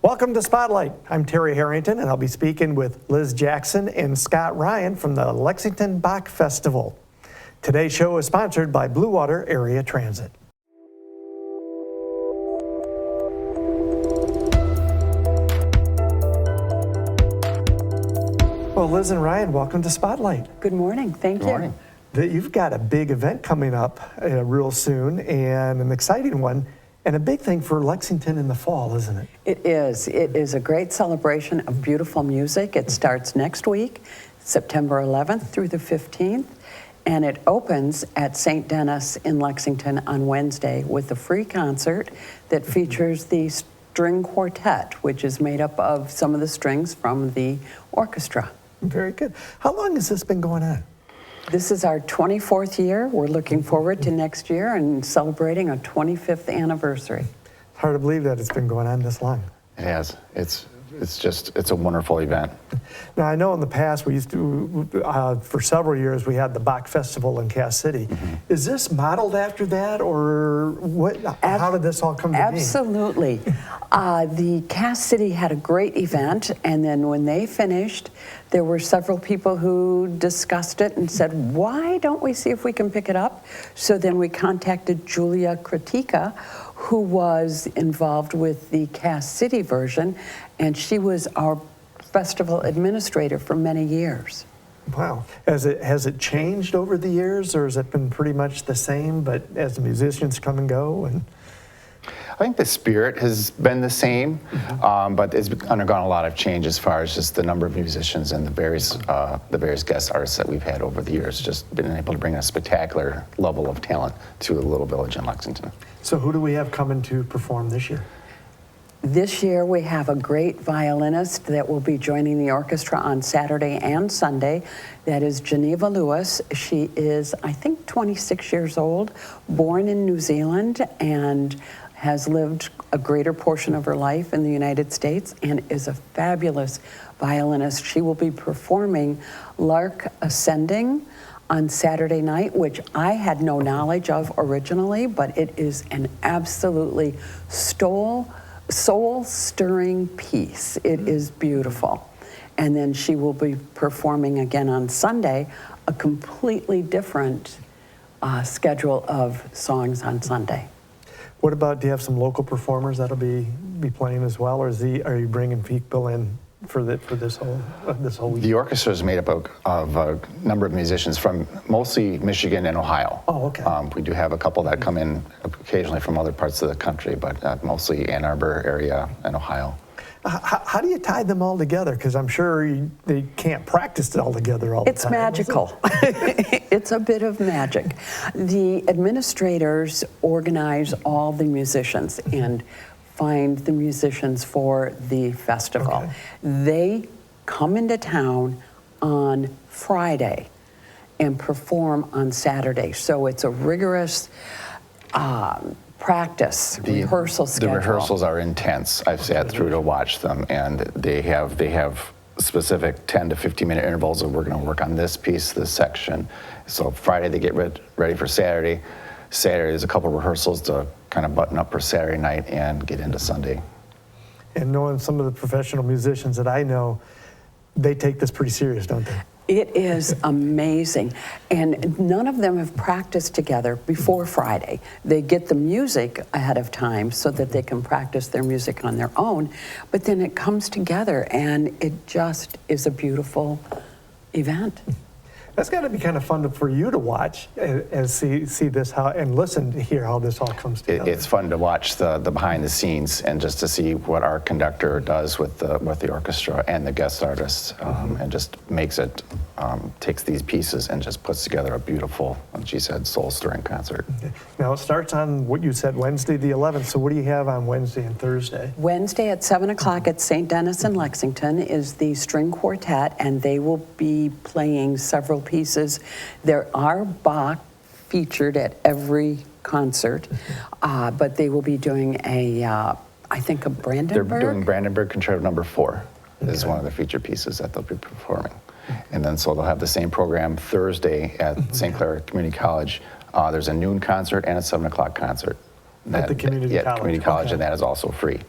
Welcome to Spotlight. I'm Terry Harrington, and I'll be speaking with Liz Jackson and Scott Ryan from the Lexington Bach Festival. Today's show is sponsored by Blue Water Area Transit. Well, Liz and Ryan, welcome to Spotlight. Good morning. Thank you. Good morning. You've got a big event coming up real soon, and an exciting one, and a big thing for Lexington in the fall, isn't it? It is. It is a great celebration of beautiful music. It starts next week, September 11th through the 15th, and it opens at St. Denis in Lexington on Wednesday with a free concert that features the string quartet, which is made up of some of the strings from the orchestra. Very good. How long has this been going on? This is our 24th year. We're looking forward to next year and celebrating our 25th anniversary. It's hard to believe that it's been going on this long. It has. It's a wonderful event. Now, I know in the past we used to, for several years, we had the Bach Festival in Cass City. Mm-hmm. Is this modeled after that, or what? How did this all come to be? Absolutely. The Cass City had a great event, and then when they finished, there were several people who discussed it and said, why don't we see if we can pick it up? So then we contacted Julia Kratika, who was involved with the Cass City version, and she was our festival administrator for many years. Wow. Has it changed over the years, or has it been pretty much the same, but as the musicians come and go? And I think the spirit has been the same, but it's undergone a lot of change as far as just the number of musicians and the various guest artists that we've had over the years. Just been able to bring a spectacular level of talent to a little village in Lexington. So who do we have coming to perform this year? This year we have a great violinist that will be joining the orchestra on Saturday and Sunday. That is Geneva Lewis. She is, I think, 26 years old, born in New Zealand, and has lived a greater portion of her life in the United States and is a fabulous violinist. She will be performing Lark Ascending on Saturday night, which I had no knowledge of originally, but it is an absolutely soul-stirring piece. It is beautiful. And then she will be performing again on Sunday, a completely different schedule of songs on Sunday. What about, do you have some local performers that'll be playing as well, or are you bringing people in for this whole week? The orchestra is made up of a number of musicians from mostly Michigan and Ohio. Oh, okay. We do have a couple that come in occasionally from other parts of the country, but mostly Ann Arbor area and Ohio. How do you tie them all together? Because I'm sure they can't practice it all together all the time. It's magical. It's a bit of magic. The administrators organize all the musicians and find the musicians for the festival. Okay. They come into town on Friday and perform on Saturday. So it's a rigorous practice, rehearsal schedule. The rehearsals are intense. I've sat through to watch them, and they have specific 10 to 15 minute intervals of we're going to work on this piece, this section. So Friday they get ready for Saturday. Saturday there's a couple of rehearsals to kind of button up for Saturday night and get into Sunday. And knowing some of the professional musicians that I know, they take this pretty serious, don't they? It is amazing. And none of them have practiced together before Friday. They get the music ahead of time so that they can practice their music on their own, but then it comes together and it just is a beautiful event. That's got to be kind of fun for you to watch and see this and listen to hear how this all comes together. It's fun to watch the behind the scenes and just to see what our conductor does with the orchestra and the guest artists, and just takes these pieces and just puts together a beautiful, like she said, soul-stirring concert. Okay. Now it starts on what you said, Wednesday the 11th. So what do you have on Wednesday and Thursday? Wednesday at 7 o'clock at St. Denis in Lexington is the string quartet, and they will be playing several pieces. There are Bach featured at every concert, but they will be doing I think a Brandenburg? They're doing Brandenburg Concerto No. 4 is one of the featured pieces that they'll be performing. And then so they'll have the same program Thursday at St. Clair Community College. There's a noon concert and a 7 o'clock concert. At the community college. Community college, and that is also free.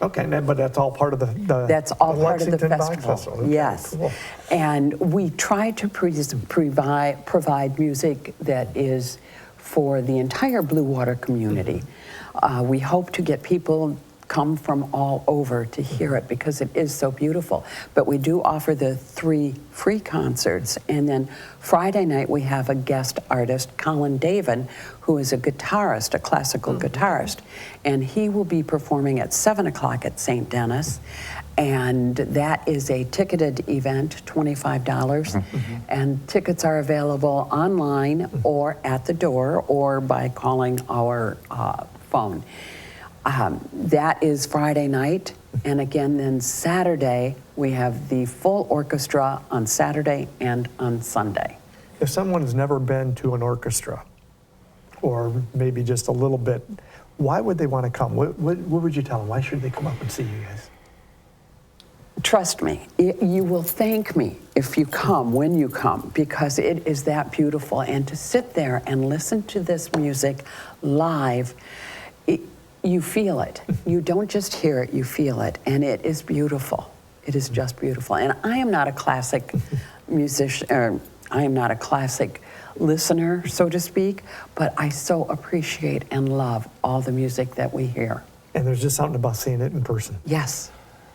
Okay, but that's all part of the That's all the part of the Lexington Bach festival. Okay, Yes. cool. And we try to provide music that is for the entire Blue Water community. We hope to get people come from all over to hear it because it is so beautiful. But we do offer the 3 free concerts. And then Friday night we have a guest artist, Colin Davin, who is a guitarist, a classical guitarist. And he will be performing at 7 o'clock at St. Denis. And that is a ticketed event, $25. And tickets are available online or at the door or by calling our phone. That is Friday night, and again then Saturday we have the full orchestra on Saturday and on Sunday. If someone's never been to an orchestra, or maybe just a little bit, why would they want to come? What would you tell them? Why should they come up and see you guys? Trust me, you will thank me if you come, when you come, because it is that beautiful. And to sit there and listen to this music live, you feel it. You don't just hear it, you feel it. And it is beautiful. It is just beautiful. And I am not a classic musician, or I am not a classic listener, so to speak, but I so appreciate and love all the music that we hear. And there's just something about seeing it in person. Yes.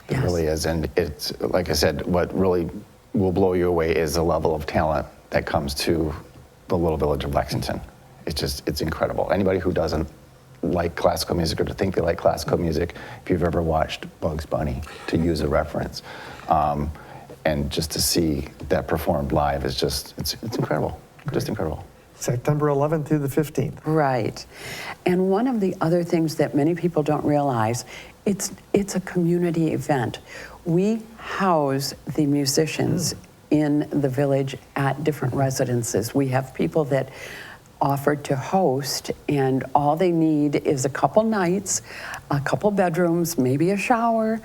It really is. And it's, like I said, what really will blow you away is the level of talent that comes to the little village of Lexington. It's incredible. Anybody who doesn't like classical music or to think they like classical music, if you've ever watched Bugs Bunny, to use a reference, and just to see that performed live is just, it's incredible. Great. Just incredible. September 11th through the 15th. Right. And one of the other things that many people don't realize, it's a community event. We house the musicians in the village at different residences. We have people that offered to host, and all they need is a couple nights, a couple bedrooms, maybe a shower,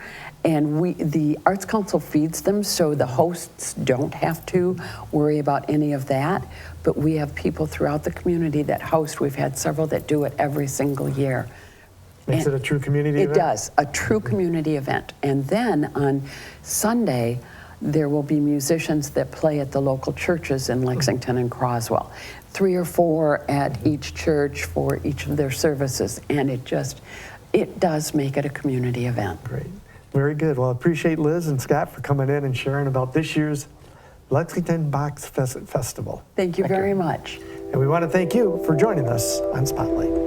and the Arts Council feeds them, so the hosts don't have to worry about any of that. But we have people throughout the community that host. We've had several that do it every single year. Makes it a true community event? It does, a true community event. And then on Sunday, there will be musicians that play at the local churches in Lexington and Croswell. 3 or 4 at each church for each of their services. And it does make it a community event. Great. Very good. Well, I appreciate Liz and Scott for coming in and sharing about this year's Lexington Bach Festival. Thank you very much. And we want to thank you for joining us on Spotlight.